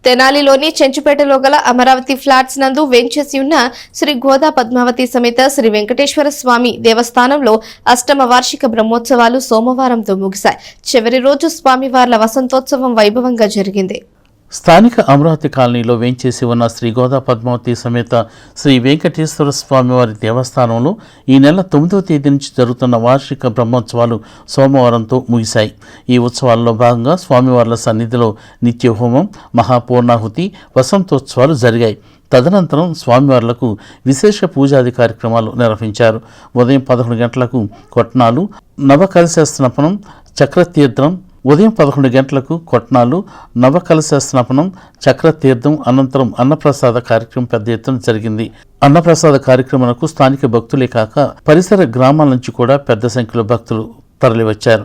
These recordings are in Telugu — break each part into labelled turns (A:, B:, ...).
A: తెనాలిలోని చెంచుపేటలో గల అమరావతి ఫ్లాట్స్ నందు వేంచేసి ఉన్న శ్రీ గోదా పద్మావతి సమేత శ్రీ వెంకటేశ్వర స్వామి దేవస్థానంలో అష్టమ వార్షిక బ్రహ్మోత్సవాలు సోమవారంతో ముగిశాయి. చివరి రోజు స్వామివార్ల వసంతోత్సవం వైభవంగా జరిగింది.
B: స్థానిక అమరావతి కాలనీలో వేంచేసి ఉన్న శ్రీ గోదా పద్మావతి సమేత శ్రీ వెంకటేశ్వర స్వామివారి దేవస్థానంలో ఈ నెల 9వ తేదీ నుంచి జరుగుతున్న వార్షిక బ్రహ్మోత్సవాలు సోమవారంతో ముగిశాయి. ఈ ఉత్సవాల్లో భాగంగా స్వామివార్ల సన్నిధిలో నిత్య హోమం, మహాపూర్ణాహుతి, వసంతోత్సవాలు జరిగాయి. తదనంతరం స్వామివార్లకు విశేష పూజాది కార్యక్రమాలు నిర్వహించారు. ఉదయం 11 గంటలకు కొట్నాలు, నవకలశస్నాపనం, చక్రతీర్థం, ఉదయం 11 గంటలకు కొట్నాలు, నవకలశస్నాపనం, చక్రతీర్థం అనంతరం అన్నప్రసాద కార్యక్రమం పెద్ద ఎత్తున జరిగింది. అన్నప్రసాద కార్యక్రమాలకు స్థానిక భక్తులే కాక పరిసర గ్రామాల నుంచి కూడా పెద్ద సంఖ్యలో భక్తులు తరలివచ్చారు.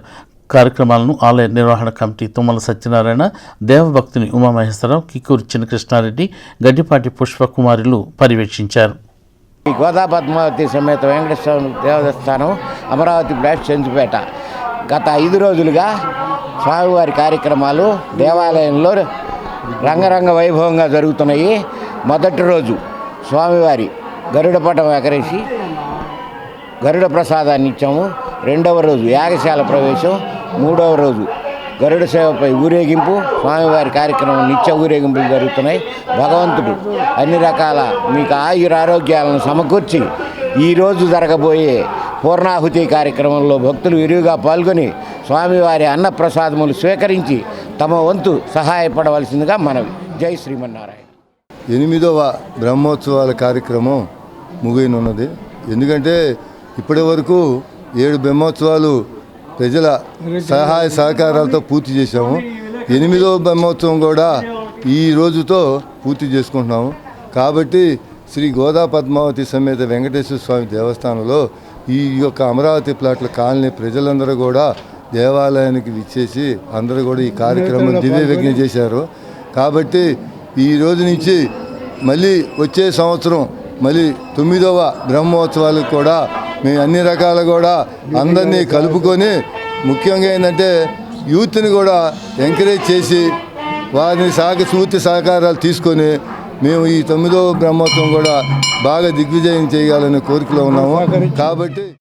B: కార్యక్రమాలను ఆలయ నిర్వహణ కమిటీ తుమ్మల సత్యనారాయణ, దేవభక్తుని ఉమామహేశ్వరరావు, కిక్కూరి చిన్నకృష్ణారెడ్డి, గడ్డిపాటి పుష్పకుమారులు పర్యవేక్షించారు.
C: గోదా పద్మావతి సమేత వెంకటేశ్వర దేవస్థానం అమరావతి ఫ్లాట్ చెంచుపేట గత 5 రోజులుగా స్వామివారి కార్యక్రమాలు దేవాలయంలో రంగరంగ వైభవంగా జరుగుతున్నాయి. మొదటి రోజు స్వామివారి గరుడ పటం ఎగరేసి గరుడ ప్రసాదాన్ని ఇచ్చాము. రెండవ రోజు యాగశాల ప్రవేశం, మూడవ రోజు గరుడ సేవపై ఊరేగింపు, స్వామివారి కార్యక్రమం నిత్య ఊరేగింపులు జరుగుతున్నాయి. భగవంతుడు అన్ని రకాల మీకు ఆయురారోగ్యాలను సమకూర్చి ఈరోజు జరగబోయే పూర్ణాహుతి కార్యక్రమంలో భక్తులు విరివిగా పాల్గొని స్వామివారి అన్నప్రసాదములు స్వీకరించి తమ వంతు సహాయపడవలసిందిగా మనవి. జై శ్రీమన్నారాయణ.
D: 8వ బ్రహ్మోత్సవాల కార్యక్రమం ముగియనున్నది. ఎందుకంటే ఇప్పటి వరకు 7 బ్రహ్మోత్సవాలు ప్రజల సహాయ సహకారాలతో పూర్తి చేశాము. 8వ బ్రహ్మోత్సవం కూడా ఈ రోజుతో పూర్తి చేసుకుంటున్నాము. కాబట్టి శ్రీ గోదా పద్మావతి సమేత వెంకటేశ్వర స్వామి దేవస్థానంలో ఈ యొక్క అమరావతి ప్లాట్ల కాలనీ ప్రజలందరూ కూడా దేవాలయానికి విచ్చేసి అందరూ కూడా ఈ కార్యక్రమం దివ్యయజ్ఞం చేశారు. కాబట్టి ఈ రోజు నుంచి మళ్ళీ వచ్చే సంవత్సరం మళ్ళీ 9వ బ్రహ్మోత్సవాలకు కూడా మేము అన్ని రకాలు కూడా అందరినీ కలుపుకొని, ముఖ్యంగా ఏంటంటే యూత్ని కూడా ఎంకరేజ్ చేసి వారిని పూర్తి సహకారాలు తీసుకొని మేము ఈ 9వ బ్రహ్మోత్సవం కూడా బాగా దిగ్విజయం చేయాలనే కోరికలో ఉన్నాము. కాబట్టి